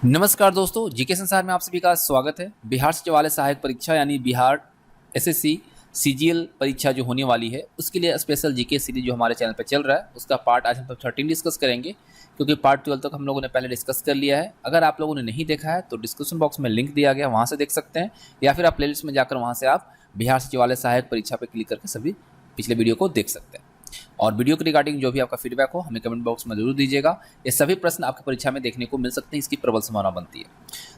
नमस्कार दोस्तों, जीके संसार में आप सभी का स्वागत है। बिहार सचिवालय वाले सहायक परीक्षा यानी बिहार एसएससी सीजीएल परीक्षा जो होने वाली है उसके लिए स्पेशल जीके सीरीज जो हमारे चैनल पर चल रहा है उसका पार्ट आज हम तक 13 डिस्कस करेंगे, क्योंकि पार्ट 12 तक हम लोगों ने पहले डिस्कस कर लिया है। अगर आप लोगों ने नहीं देखा है तो डिस्क्रिप्शन बॉक्स में लिंक दिया गया, वहाँ से देख सकते हैं, या फिर आप प्लेलिस्ट में जाकर वहाँ से आप बिहार सचिवालय सहायक परीक्षा पर क्लिक करके सभी पिछले वीडियो को देख सकते हैं। और वीडियो के रिगार्डिंग जो भी आपका फीडबैक हो हमें कमेंट बॉक्स में जरूर दीजिएगा। ये सभी प्रश्न आपकी परीक्षा में देखने को मिल सकते हैं, इसकी प्रबल संभावना बनती है।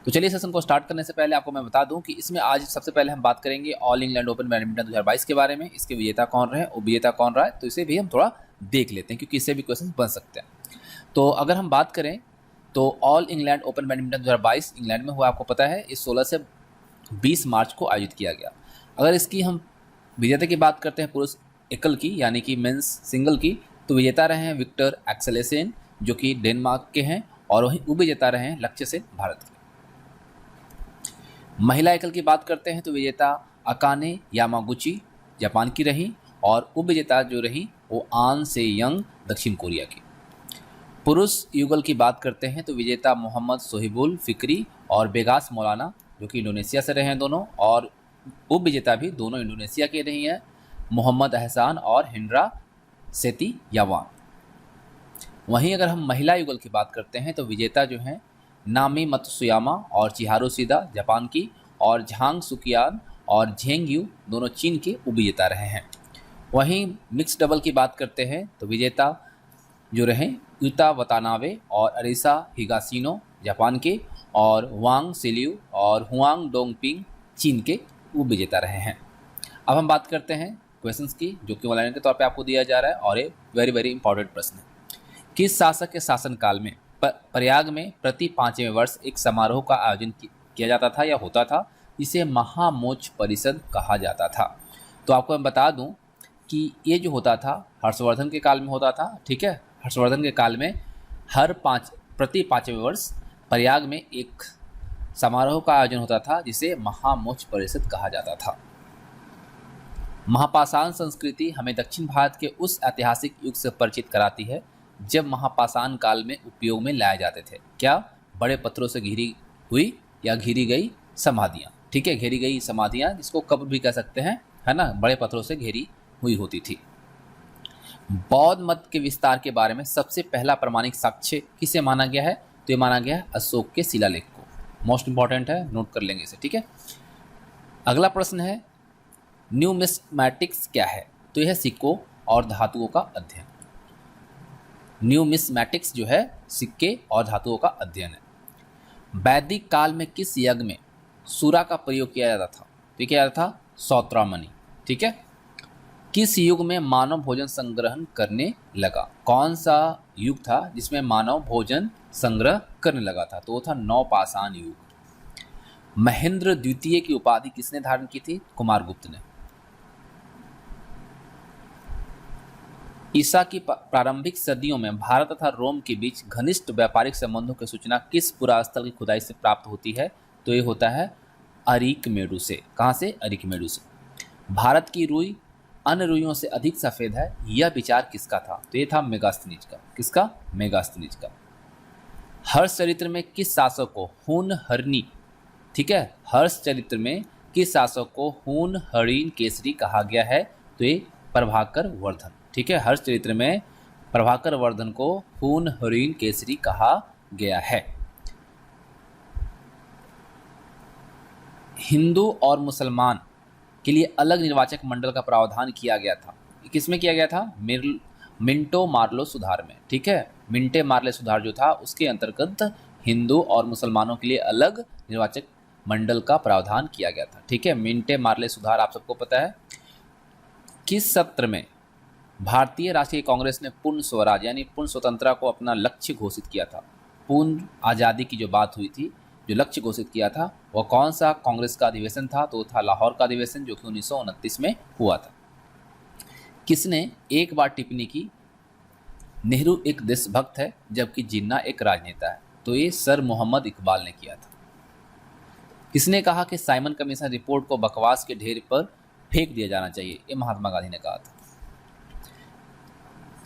तो चलिए सेशन को स्टार्ट करने से पहले आपको मैं बता दूं कि इसमें आज सबसे पहले हम बात करेंगे ऑल इंग्लैंड ओपन बैडमिंटन 2022 के बारे में। इसके विजेता कौन रहे, उपविजेता कौन रहा है, तो इसे भी हम थोड़ा देख लेते हैं, क्योंकि इससे भी क्वेश्चन बन सकते हैं। तो अगर हम बात करें तो all England open badminton 2022 England में हुआ, आपको पता है इस 16 से 20 मार्च को आयोजित किया गया। अगर इसकी हम विजेता की बात करते हैं पुरुष एकल की यानी कि मेंस सिंगल की, तो विजेता रहे हैं विक्टर एक्सेलेसेन जो कि डेनमार्क के हैं, और वहीं उपविजेता रहे हैं लक्ष्य सेन भारत के। महिला एकल की बात करते हैं तो विजेता अकाने यामागुची जापान की रही, और उपविजेता जो रही वो आन से यंग दक्षिण कोरिया की। पुरुष युगल की बात करते हैं तो विजेता मोहम्मद सोहिबुल फिक्री और बेगास मौलाना जो कि इंडोनेशिया से रहे हैं दोनों, और उपविजेता भी दोनों इंडोनेशिया के रही हैं, मोहम्मद एहसान और हिंड्रा सेती यावान। वहीं अगर हम महिला युगल की बात करते हैं तो विजेता जो हैं नामी मतसुयामा और चिहारू सीदा जापान की, और झांग सुकियान और झेंग यू दोनों चीन के उपविजेता रहे हैं। वहीं मिक्स डबल की बात करते हैं तो विजेता जो रहे युता वतानावे और अरिसा हिगासिनो जापान के, और वांग सिल्यू और हुआंग डोंगपिंग चीन के उपविजेता रहे हैं। अब हम बात करते हैं क्वेश्चंस की, जो कि ऑनलाइन के तौर पे आपको दिया जा रहा है, और ये वेरी इंपॉर्टेंट प्रश्न है। किस शासक के शासनकाल में प्रयाग में प्रति 5वें वर्ष एक समारोह का आयोजन किया जाता था या होता था, जिसे महामोच परिषद कहा जाता था? तो आपको मैं बता दूं कि ये जो होता था हर्षवर्धन के काल में होता था। ठीक है, हर्षवर्धन के काल में प्रति 5वें वर्ष प्रयाग में एक समारोह का आयोजन होता था, जिसे महामोच परिषद कहा जाता था। महापाषाण संस्कृति हमें दक्षिण भारत के उस ऐतिहासिक युग से परिचित कराती है जब महापाषाण काल में उपयोग में लाए जाते थे। क्या? बड़े पत्थरों से घिरी हुई या घिरी गई समाधियाँ। ठीक है, घेरी गई समाधियाँ, जिसको कब्र भी कह सकते हैं, है ना, बड़े पत्थरों से घेरी हुई होती थी। बौद्ध मत के विस्तार के बारे में सबसे पहला प्रमाणिक साक्ष्य किसे माना गया है? तो ये माना गया है अशोक के शिलालेख को। मोस्ट इंपॉर्टेंट है, नोट कर लेंगे इसे। ठीक है, अगला प्रश्न है न्यूमिस्मैटिक्स क्या है? तो यह है सिक्कों और धातुओं का अध्ययन। न्यूमिस्मैटिक्स जो है सिक्के और धातुओं का अध्ययन है। वैदिक काल में किस यज्ञ में सूरा का प्रयोग किया जाता था? तो क्या जाता था? सौत्रामणि। ठीक है, किस युग में मानव भोजन संग्रहण करने लगा? कौन सा युग था जिसमें मानव भोजन संग्रह करने लगा था? तो वो था नवपाषाण युग। महेंद्र द्वितीय की उपाधि किसने धारण की थी? कुमारगुप्त ने। ईसा की प्रारंभिक सदियों में भारत तथा रोम के बीच घनिष्ठ व्यापारिक संबंधों की सूचना किस पुरास्थल की खुदाई से प्राप्त होती है? तो ये होता है अरिकमेडु से। कहाँ से? अरिकमेडु से। भारत की रुई अन्य रुइयों से अधिक सफेद है, यह विचार किसका था? तो ये था मेगास्थनीज का। किसका? मेगास्थनीज का। हर्ष चरित्र में किस शासक को हून हरणी, ठीक है, हर्ष चरित्र में किस शासक को हून हरिण केसरी कहा गया है? तो ये प्रभाकर वर्धन। ठीक है, हर्ष चरित्र में प्रभाकर वर्धन को हून हरिण केसरी कहा गया है। हिंदू और मुसलमान के लिए अलग निर्वाचक मंडल का प्रावधान किया गया था। किसमें किया गया था? मिंटो मार्लो सुधार में। ठीक है, मिंटे मार्ले सुधार जो था उसके अंतर्गत हिंदू और मुसलमानों के लिए अलग निर्वाचक मंडल का प्रावधान किया गया था। ठीक है, मिंटे मार्ले सुधार आप सबको पता है। किस सत्र में भारतीय राष्ट्रीय कांग्रेस ने पूर्ण स्वराज यानी पूर्ण स्वतंत्रता को अपना लक्ष्य घोषित किया था? पूर्ण आज़ादी की जो बात हुई थी, जो लक्ष्य घोषित किया था, वह कौन सा कांग्रेस का अधिवेशन था? तो था लाहौर का अधिवेशन, जो कि 1929 में हुआ था। किसने एक बार टिप्पणी की नेहरू एक देशभक्त है जबकि जिन्ना एक राजनेता है? तो ये सर मोहम्मद इकबाल ने किया था। किसने कहा कि साइमन कमीशन रिपोर्ट को बकवास के ढेर पर फेंक दिया जाना चाहिए? ये महात्मा गांधी ने कहा था।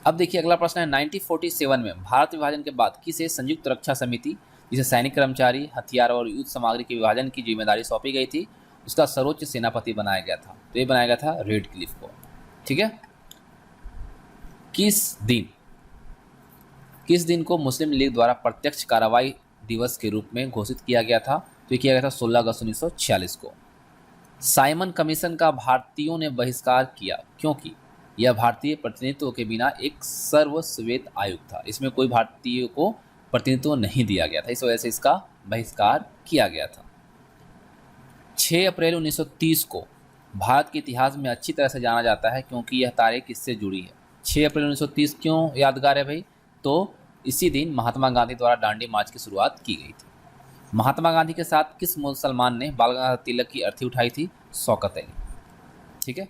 अब देखिए अगला प्रश्न है 1947 में भारत विभाजन के बाद किसे संयुक्त रक्षा समिति जिसे सैनिक कर्मचारी, हथियार और युद्ध सामग्री के विभाजन की जिम्मेदारी सौंपी गई थी, उसका सर्वोच्च सेनापति बनाया गया था। तो ये बनाया गया था रेडक्लिफ को। ठीक है। किस दिन को मुस्लिम लीग द्वारा प्रत्यक्ष कार्रवाई दिवस के रूप में घोषित किया गया था? तो ये किया गया था 16 अगस्त 1946 को। साइमन कमीशन का भारतीयों ने बहिष्कार किया क्योंकि यह भारतीय प्रतिनिधित्व के बिना एक सर्वस्वेत आयोग था। इसमें कोई भारतीय को प्रतिनिधित्व नहीं दिया गया था, इस वजह से इसका बहिष्कार किया गया था। 6 अप्रैल 1930 को भारत के इतिहास में अच्छी तरह से जाना जाता है क्योंकि यह तारीख इससे जुड़ी है। 6 अप्रैल 1930 क्यों यादगार है भाई? तो इसी दिन महात्मा गांधी द्वारा दांडी मार्च की शुरुआत की गई थी। महात्मा गांधी के साथ किस मुसलमान ने बाल गंगाधर तिलक की अर्थी उठाई थी? शौकत अली। ठीक है।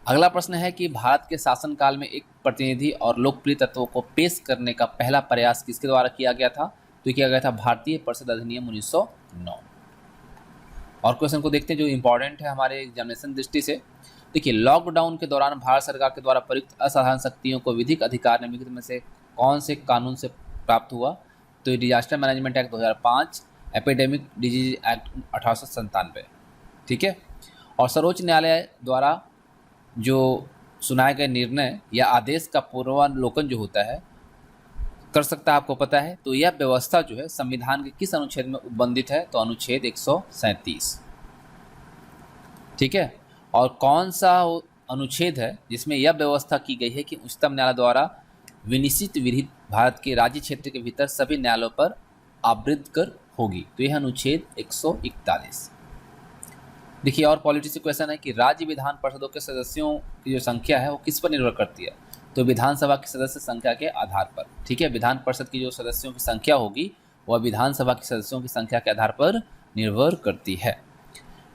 अगला प्रश्न है कि भारत के शासनकाल में एक प्रतिनिधि और लोकप्रिय तत्वों को पेश करने का पहला प्रयास किसके द्वारा किया गया था? तो किया गया था भारतीय परिषद अधिनियम 1909। और क्वेश्चन को देखते हैं जो इंपॉर्टेंट है हमारे एग्जामिनेशन दृष्टि से। देखिए, लॉकडाउन के दौरान भारत सरकार के द्वारा प्रयुक्त असाधारण शक्तियों को विधिक अधिकार निम्नलिखित में से कौन से कानून से प्राप्त हुआ? तो disaster management act 2005, epidemic disease act 1897। ठीक है। और सर्वोच्च न्यायालय द्वारा जो सुनाए गए निर्णय या आदेश का पूर्वावलोकन जो होता है कर सकता है, आपको पता है। तो यह व्यवस्था जो है संविधान के किस अनुच्छेद में उपबंधित है? तो अनुच्छेद 137। ठीक है। और कौन सा अनुच्छेद है जिसमें यह व्यवस्था की गई है कि उच्चतम न्यायालय द्वारा विनिश्चित विधि भारत के राज्य क्षेत्र के भीतर सभी न्यायालयों पर आवृत्त कर होगी? तो यह अनुच्छेद 141। देखिए, और पॉलिटी से क्वेश्चन है कि राज्य विधान परिषदों के सदस्यों की जो संख्या है वो किस पर निर्भर करती है? तो विधानसभा की सदस्य संख्या के आधार पर। ठीक है। विधान परिषद की जो सदस्यों की संख्या होगी वह विधानसभा के सदस्यों की संख्या के आधार पर निर्भर करती है।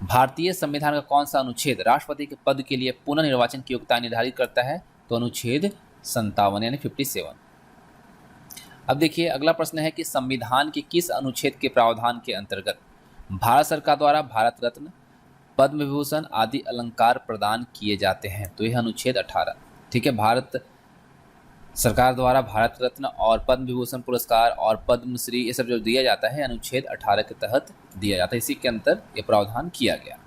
भारतीय संविधान का कौन सा अनुच्छेद राष्ट्रपति के पद के लिए पुनर्निर्वाचन की योग्यता निर्धारित करता है? तो अनुच्छेद 57 यानी 57। अब देखिए, अगला प्रश्न है कि संविधान के किस अनुच्छेद के प्रावधान के अंतर्गत भारत सरकार द्वारा भारत रत्न, पद्म विभूषण आदि अलंकार प्रदान किए जाते हैं? तो यह अनुच्छेद 18। ठीक है। भारत सरकार द्वारा भारत रत्न और पद्म विभूषण पुरस्कार और पद्मश्री ये सब जो दिया जाता है अनुच्छेद 18 के तहत दिया जाता है। इसी के अंतर ये प्रावधान किया गया।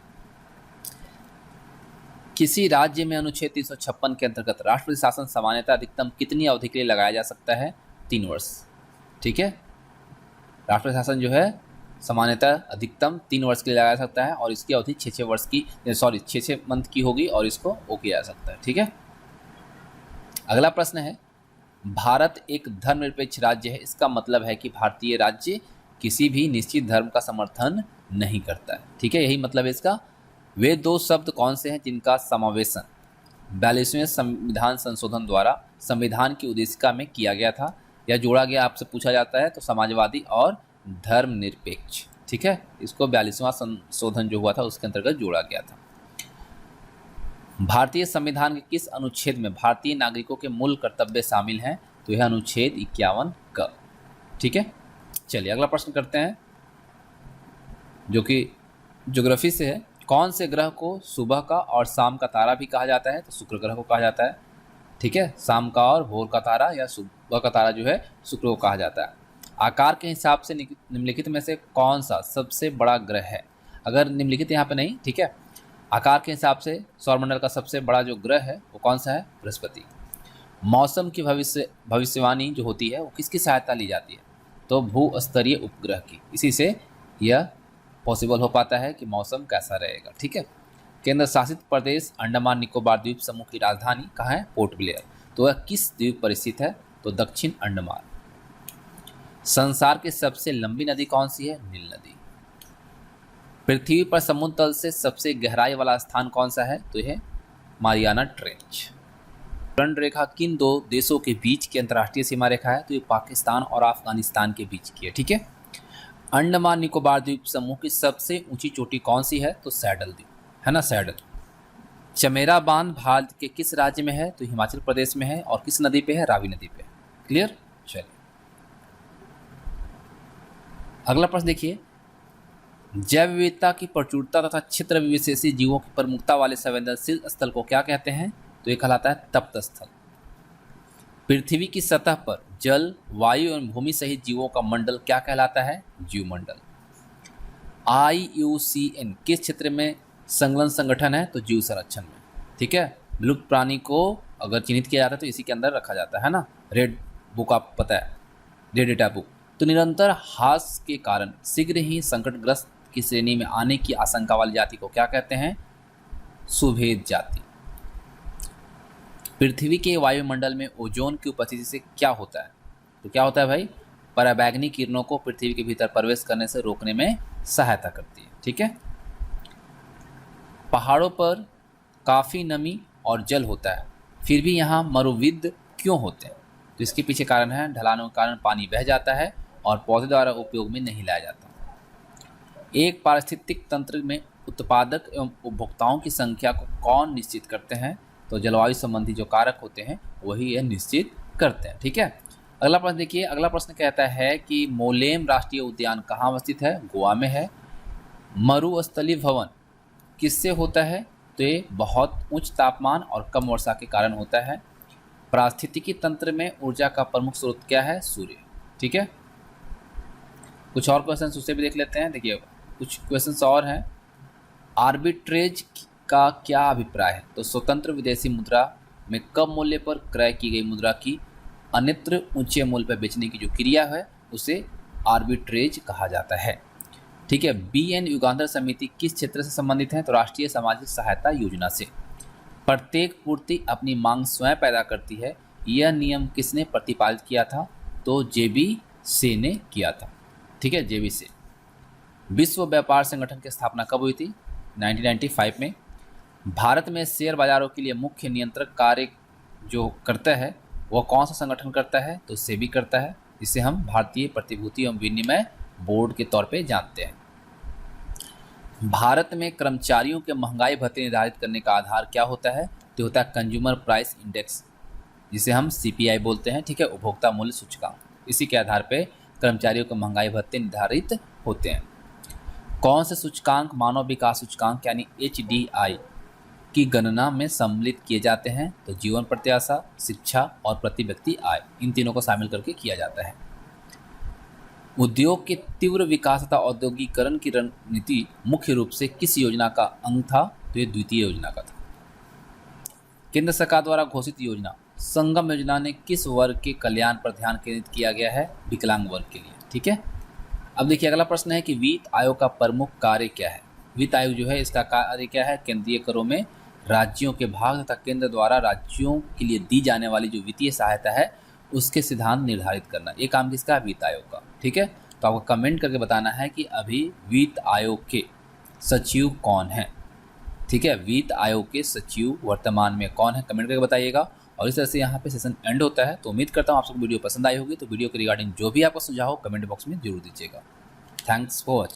किसी राज्य में अनुच्छेद 356 के अंतर्गत राष्ट्रपति शासन सामान्यतः अधिकतम कितनी अवधि के लिए लगाया जा सकता है? 3 वर्ष। ठीक है। राष्ट्रपति शासन जो है सामान्यतः अधिकतम 3 वर्ष के लिए लगाया जा सकता है और इसकी अवधि 6 मंथ की होगी और इसको वो किया जा सकता है। ठीक है। अगला प्रश्न है, भारत एक धर्मनिरपेक्ष राज्य है, इसका मतलब है कि भारतीय राज्य किसी भी निश्चित धर्म का समर्थन नहीं करता है। ठीक है। यही मतलब है इसका। वे 2 शब्द कौन से हैं जिनका समावेशन 42वें संविधान संशोधन द्वारा संविधान की उद्देशिका में किया गया था या जोड़ा गया? आपसे पूछा जाता है तो समाजवादी और धर्मनिरपेक्ष। ठीक है। इसको 42वां संशोधन जो हुआ था उसके अंतर्गत जोड़ा गया था। भारतीय संविधान के किस अनुच्छेद में भारतीय नागरिकों के मूल कर्तव्य शामिल हैं? तो यह अनुच्छेद 51 क। ठीक है। चलिए अगला प्रश्न करते हैं जो कि ज्योग्राफी से है। कौन से ग्रह को सुबह का और शाम का तारा भी कहा जाता है? तो शुक्र ग्रह को कहा जाता है। ठीक है। शाम का और भोर का तारा या सुबह का तारा जो है शुक्र को कहा जाता है। आकार के हिसाब से निम्नलिखित में से कौन सा सबसे बड़ा ग्रह है? अगर निम्नलिखित यहाँ पे नहीं, ठीक है, आकार के हिसाब से सौरमंडल का सबसे बड़ा जो ग्रह है वो कौन सा है? बृहस्पति। मौसम की भविष्यवाणी जो होती है वो किसकी सहायता ली जाती है? तो भूस्तरीय उपग्रह की। इसी से यह पॉसिबल हो पाता है कि मौसम कैसा रहेगा। ठीक है। केंद्र शासित प्रदेश अंडमान निकोबार द्वीप समूह की राजधानी कहाँ है? Port Blair. तो वह किस द्वीप पर स्थित है? तो दक्षिण अंडमान। संसार की सबसे लंबी नदी कौन सी है? नील नदी। पृथ्वी पर समुद्र तल से सबसे गहराई वाला स्थान कौन सा है? तो यह मारियाना ट्रेंच। रण रेखा किन 2 देशों के बीच की अंतर्राष्ट्रीय सीमा रेखा है? तो ये पाकिस्तान और अफगानिस्तान के बीच की है। ठीक है। अंडमान निकोबार द्वीप समूह की सबसे ऊंची चोटी कौन सी है? तो सैडल द्वीप है ना, सैडल। चमेरा बांध भारत के किस राज्य में है? तो हिमाचल प्रदेश में है। और किस नदी पे है? रावी नदी पे। क्लियर। चलिए अगला प्रश्न देखिए, जैव विविधता की प्रचुरता तथा क्षेत्र विशेषी जीवों की प्रमुखता वाले संवेदनशील स्थल को क्या कहते हैं? तो ये कहलाता है तप्त स्थल। पृथ्वी की सतह पर जल, वायु एवं भूमि सहित जीवों का मंडल क्या कहलाता है? जीवमंडल। IUCN किस क्षेत्र में संलग्न संगठन है? तो जीव संरक्षण में। ठीक है, विलुप्त प्राणी को अगर चिन्हित किया जाता है तो इसी के अंदर रखा जाता है ना, रेड बुक आपको पता है, रेड डेटा बुक। तो निरंतर ह्रास के कारण शीघ्र ही संकटग्रस्त की श्रेणी में आने की आशंका वाली जाति को क्या कहते हैं? सुभेद जाति। पृथ्वी के वायुमंडल में ओजोन की उपस्थिति से क्या होता है? तो क्या होता है भाई? पराबैंगनी किरणों को पृथ्वी के भीतर प्रवेश करने से रोकने में सहायता करती है। ठीक है, पहाड़ों पर काफ़ी नमी और जल होता है, फिर भी यहाँ मरुविद क्यों होते हैं? तो इसके पीछे कारण है ढलानों के कारण पानी बह जाता है और पौधे द्वारा उपयोग में नहीं लाया जाता। एक पारिस्थितिक तंत्र में उत्पादक एवं उपभोक्ताओं की संख्या को कौन निश्चित करते हैं? तो जलवायु संबंधी जो कारक होते हैं वही यह निश्चित करते हैं। ठीक है, अगला प्रश्न देखिए। अगला प्रश्न कहता है कि मोलेम राष्ट्रीय उद्यान कहाँ अवस्थित है? गोवा में है। मरुस्थलीय भवन किससे होता है? तो ये बहुत उच्च तापमान और कम वर्षा के कारण होता है। पारिस्थितिकी तंत्र में ऊर्जा का प्रमुख स्रोत क्या है? सूर्य। ठीक है, कुछ और क्वेश्चन उससे भी देख लेते हैं। देखिए कुछ क्वेश्चन और हैं। आर्बिट्रेज का क्या अभिप्राय है? तो स्वतंत्र विदेशी मुद्रा में कम मूल्य पर क्रय की गई मुद्रा की अन्यत्र ऊंचे मूल्य पर बेचने की जो क्रिया है उसे आर्बिट्रेज कहा जाता है। ठीक है, BN युगांतर समिति किस क्षेत्र से संबंधित है? तो राष्ट्रीय सामाजिक सहायता योजना से। प्रत्येक पूर्ति अपनी मांग स्वयं पैदा करती है, यह नियम किसने प्रतिपादित किया था? तो JB से ने किया था। ठीक है, JB से। विश्व व्यापार संगठन की स्थापना कब हुई थी? 1995 में। भारत में शेयर बाजारों के लिए मुख्य नियंत्रक कार्य जो करता है वह कौन सा संगठन करता है? तो सेबी करता है। इसे हम भारतीय प्रतिभूति एवं विनिमय बोर्ड के तौर पे जानते हैं। भारत में कर्मचारियों के महंगाई भत्ते निर्धारित करने का आधार क्या होता है? तो होता है कंज्यूमर प्राइस इंडेक्स, जिसे हम CPI बोलते हैं। ठीक है, उपभोक्ता मूल्य सूचकांक। इसी के आधार पे कर्मचारियों के महंगाई भत्ते निर्धारित होते हैं। कौन से सूचकांक मानव विकास सूचकांक यानी HDI की गणना में सम्मिलित किए जाते हैं? तो जीवन प्रत्याशा, शिक्षा और प्रति व्यक्ति आय, इन तीनों को शामिल करके किया जाता है। उद्योग के तीव्र विकास तथा औद्योगिकरण की रणनीति मुख्य रूप से किस योजना का अंग था? तो ये द्वितीय योजना का था। केंद्र सरकार द्वारा घोषित योजना संगम योजना ने किस वर्ग के कल्याण पर ध्यान केंद्रित किया गया है? विकलांग वर्ग के लिए। ठीक है, अब देखिए अगला प्रश्न है कि वित्त आयोग का प्रमुख कार्य क्या है? वित्त आयोग जो है इसका कार्य क्या है? केंद्रीय करों में राज्यों के भाग तथा केंद्र द्वारा राज्यों के लिए दी जाने वाली जो वित्तीय सहायता है उसके सिद्धांत निर्धारित करना। ये काम किसका? वित्त आयोग का। ठीक है, तो आपको कमेंट करके बताना है कि अभी वित्त आयोग के सचिव कौन है। ठीक है, वित्त आयोग के सचिव वर्तमान में कौन है? कमेंट करके बताइएगा। और इस तरह से यहाँ पे सेशन एंड होता है। तो उम्मीद करता हूँ आप सबको वीडियो पसंद आई होगी। तो वीडियो के रिगार्डिंग जो भी आपका सुझाव हो कमेंट बॉक्स में जरूर दीजिएगा। Thanks for watching.